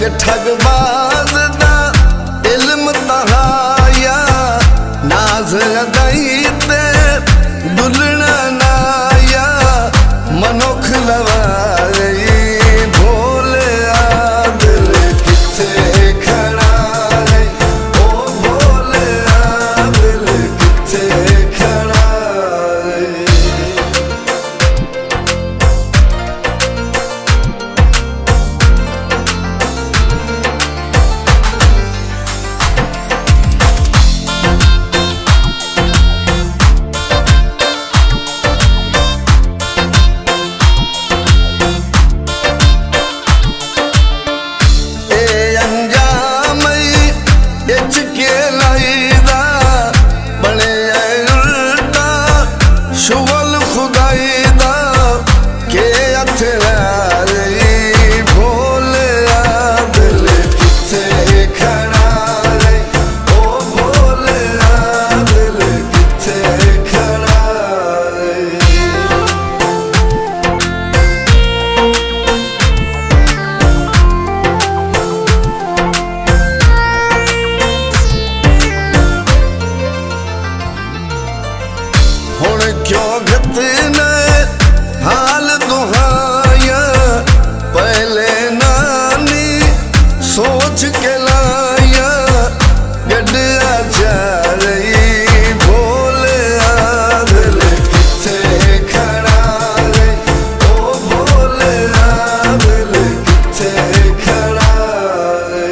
ठग ठगबाज दा इल्म तहाया नाज अदाई ते दुलना नाया मनुख लवाई भोले दिल किथे खड़ा है ओ भोले दिल किथे खड़ा है। शुगल खुदाई दा के अथराई भोले दिल किथे खड़ा है ओ भोले दिल किथे खड़ा है। हुण क्यों घतने हाल दुहाया पहले नानी सोच के लाया गड्ढा चारई भोले दिल किथे खड़ा है ओ भोले दिल किथे खड़ा है।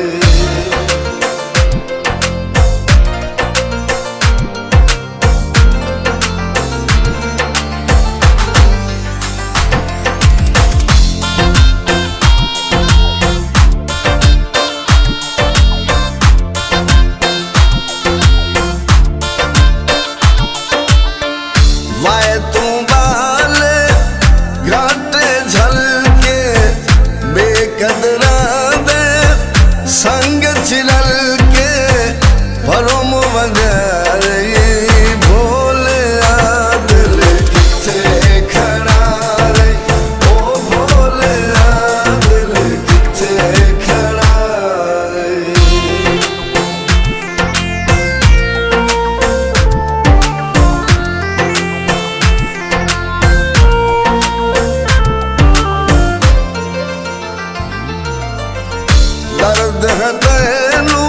वाए तू बाले घाटे झलके बेकदरा दे संग चिलल के भरोम वगैरही भोले दिल किथे खड़ा है ओ भोले दिल किथे खड़ा है। दर्द है तैनू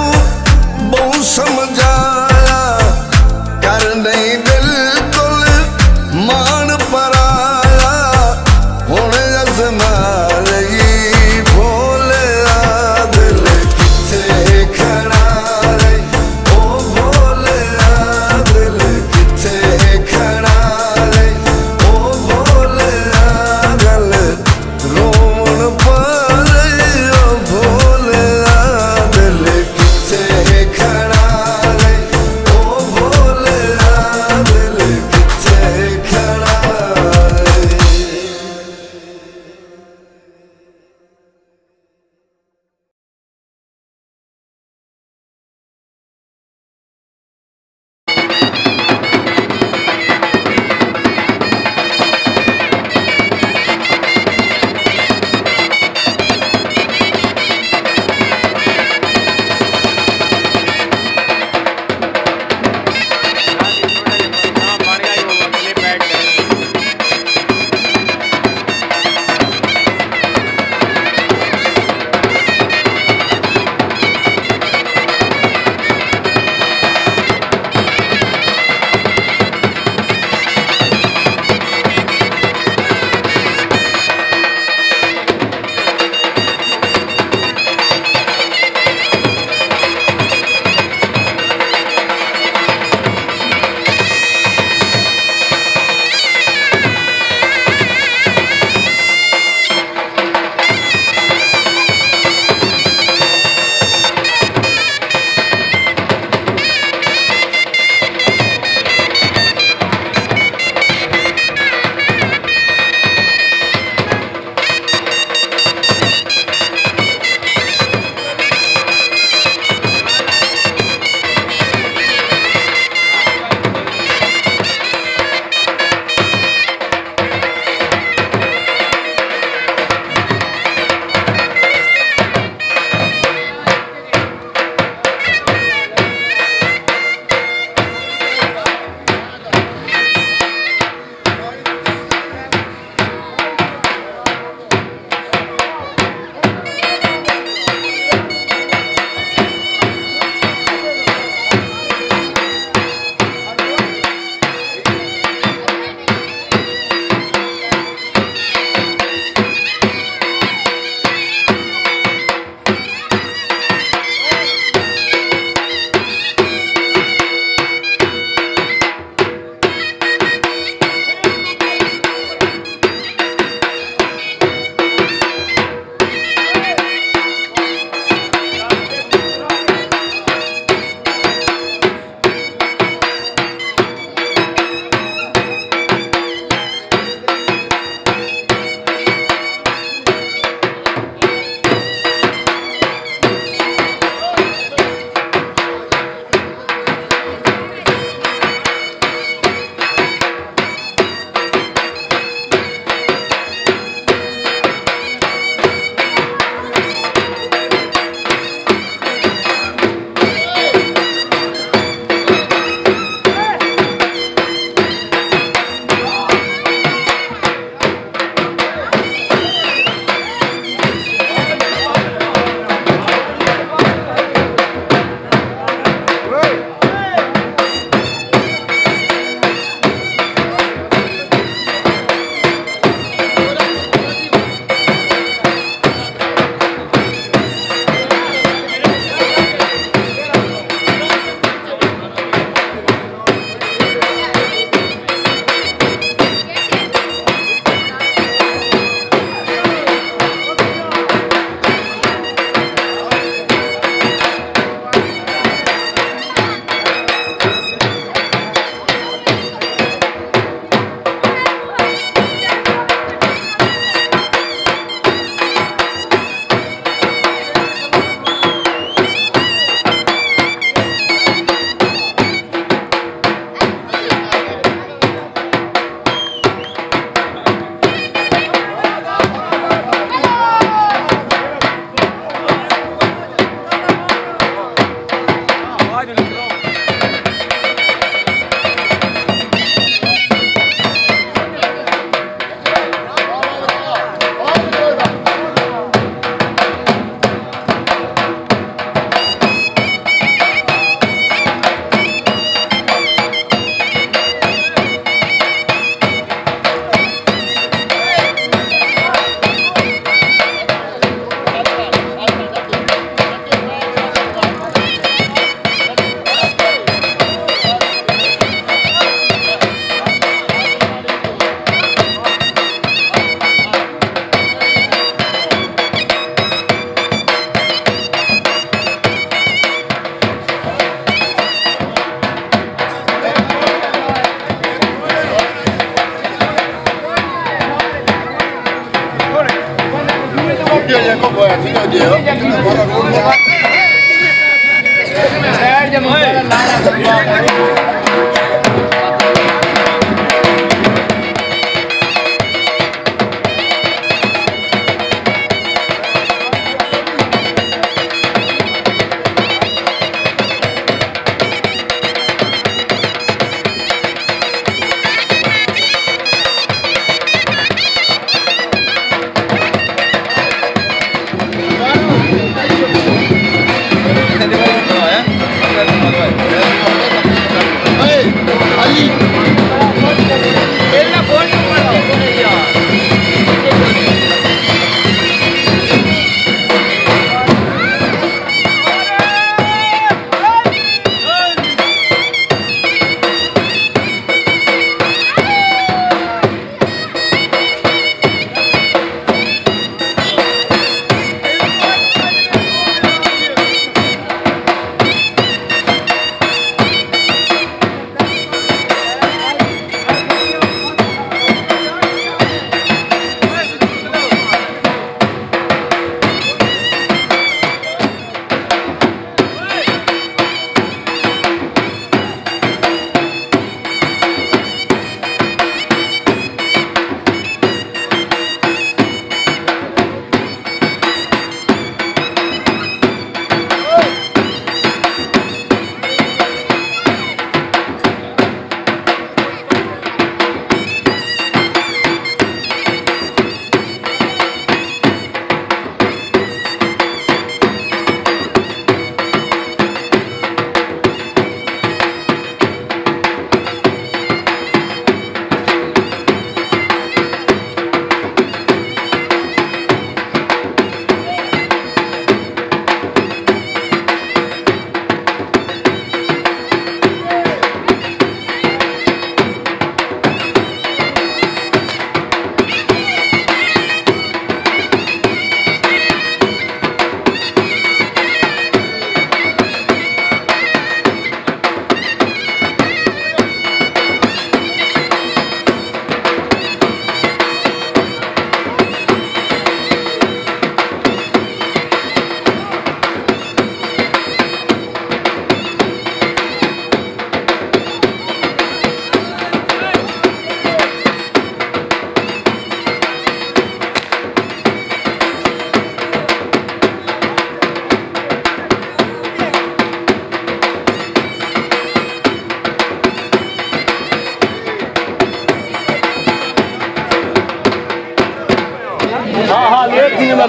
बहु समझाया कर नहीं बिल्कुल मान पराया हुण अजमाई भोले दिल किथे खड़ा है ओ भोले दिल किथे खड़ा है ओ भोले गल रोन पर ओ भोले दिल किथे खड़ा है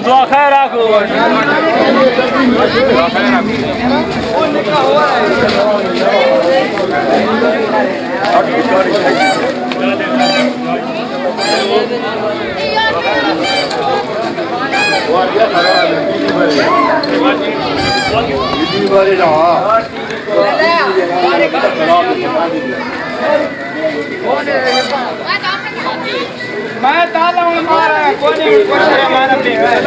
दुआ खैर रखो। मैं ताला हूँ मारा कोने मारा भी है।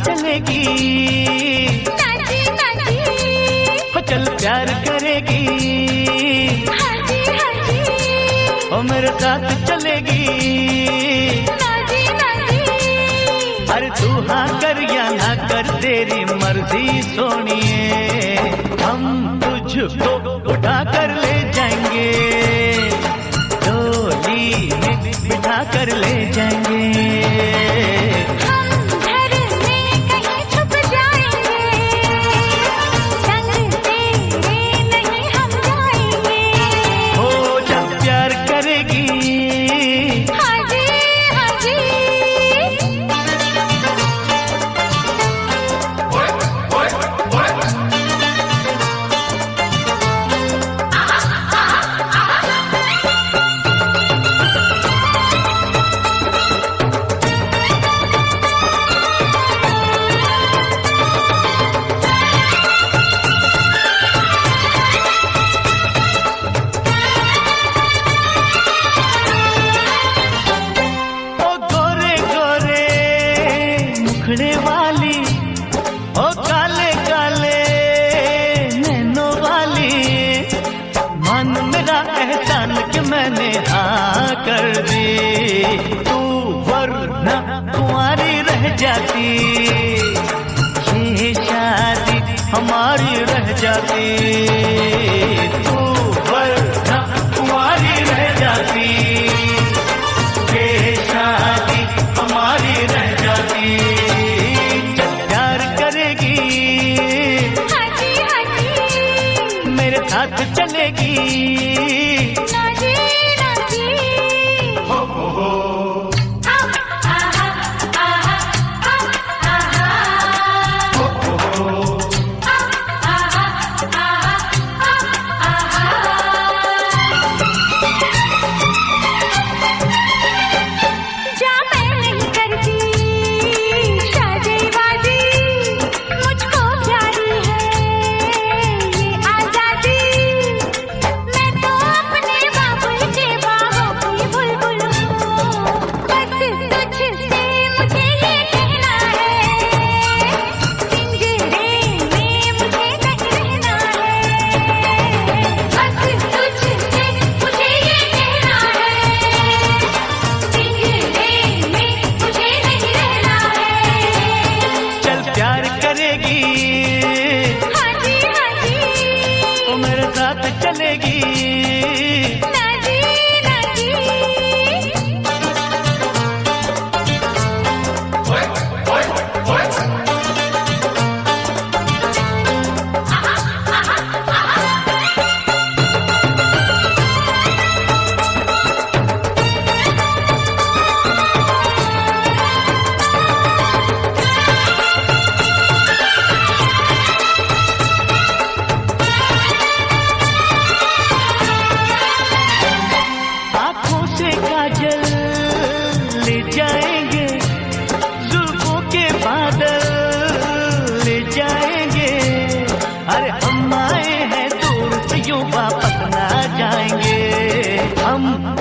चलेगी नाची नाची हो चल प्यार करेगी हाजी हाजी हो मेरे साथ चलेगी नाची नाची अरे तू हाँ कर या ना कर तेरी मर्जी सोनिए हम तुझको उठा कर ले जाएंगे डोली में बिठा कर ले जाएंगे तू वरना कुंवारी रह जाती, ये शादी हमारी रह जाती। तू वरना कुंवारी रह जाती, ये शादी हमारी रह जाती। जब प्यार करेगी मेरे साथ चलेगी, चलेगी।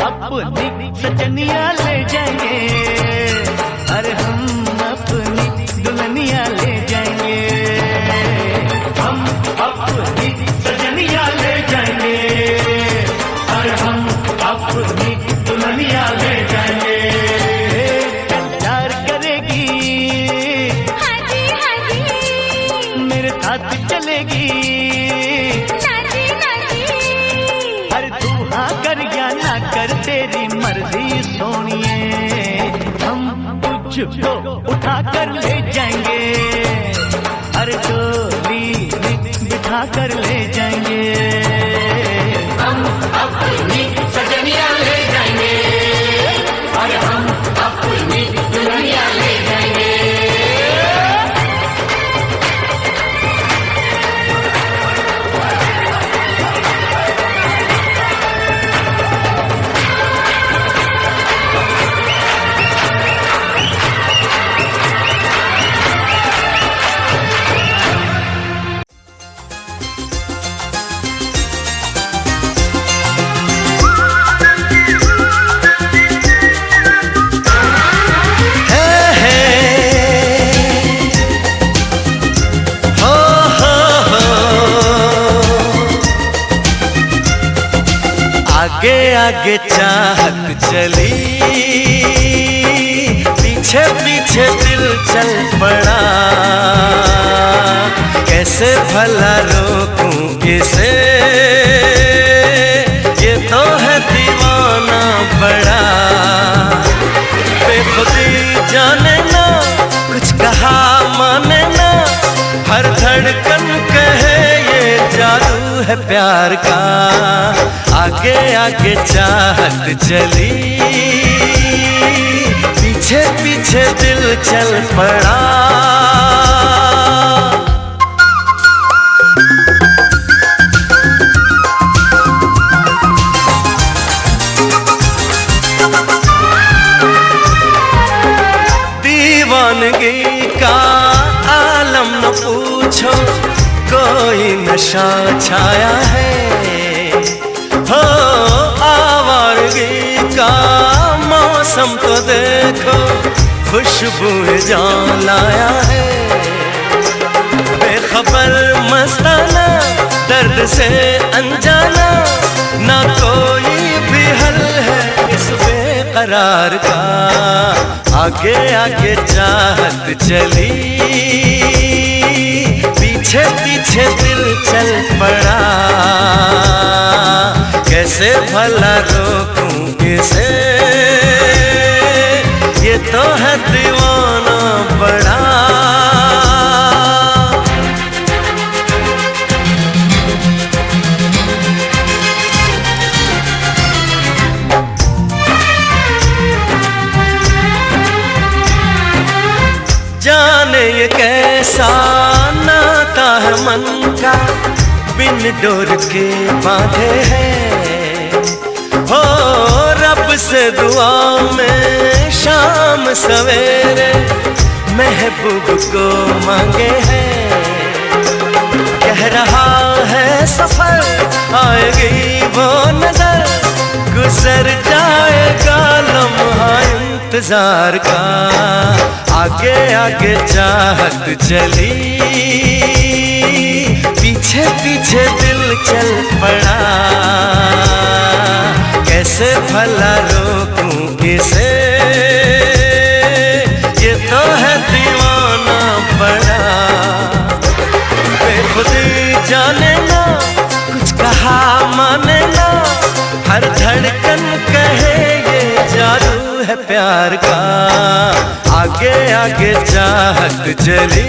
अपनी सजनिया ले जाएंगे, अरे हम अपनी दुल्हनिया ले जाएंगे। हम अपनी सजनिया ले जाएंगे, अरे हम अपनी दुल्हनिया ले जाएंगे। प्यार करेगी मेरे साथ चलेगी, कर तेरी मर्जी सोनिए। हम तुझको उठा कर ले जाएंगे, हर डोली में बिठा कर ले जाएंगे। हम अपनी सजनिया ले जाएंगे, और हम अपनी दुल्हनिया ले जाएंगे। आगे आगे चाहत चली, पीछे पीछे दिल चल पड़ा। कैसे भला रोकूं इसे, ये तो है दीवाना बड़ा। बेखुदी जाने ना, कुछ कहा माने ना, हर धड़कन कहे ये जादू है प्यार का। आगे आगे चाहत चली, पीछे पीछे दिल चल पड़ा। दीवानगी का आलम न पूछो, कोई नशा छाया है। हो आवारगी का मौसम तो देखो, खुशबू जान लाया है। बेखबर मस्ताना, दर्द से अनजाना, ना कोई भी हल है इस बेकरार का। आगे आगे चाहत चली, पीछे पीछे दिल चल पड़ा। कैसे भला रोकूं इसे, ये तो है दीवाना बड़ा। जाने ये कैसा नाता है मन का, बिन डोर के बांधे हैं। हो रब से दुआ में शाम सवेरे महबूब को मांगे हैं। कह रहा है सफर आएगी वो नजर, गुजर जाएगा लम्हा इंतजार का। आगे आगे चाहत चली, पीछे पीछे दिल चल पड़ा। कैसे भला रोकूं इसे, ये तो है दीवाना बड़ा। बेखुदी जाने ना, कुछ कहा माने ना, हर धड़कन कहे ये जादू है प्यार का। आगे आगे चाहत चली,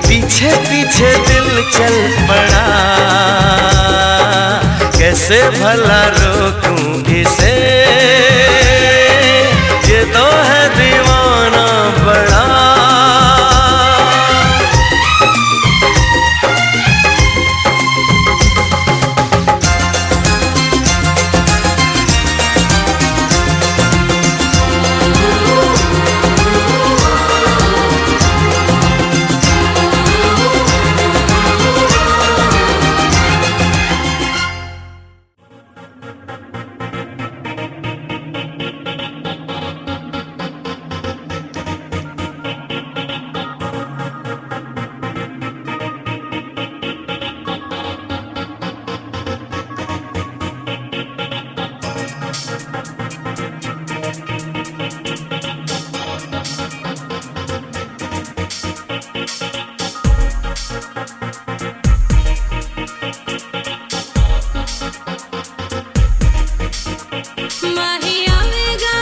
पीछे पीछे दिल चल पड़ा। कैसे भला रोकूं इसे, ये तो है दीवाना बड़ा। माही आवेगा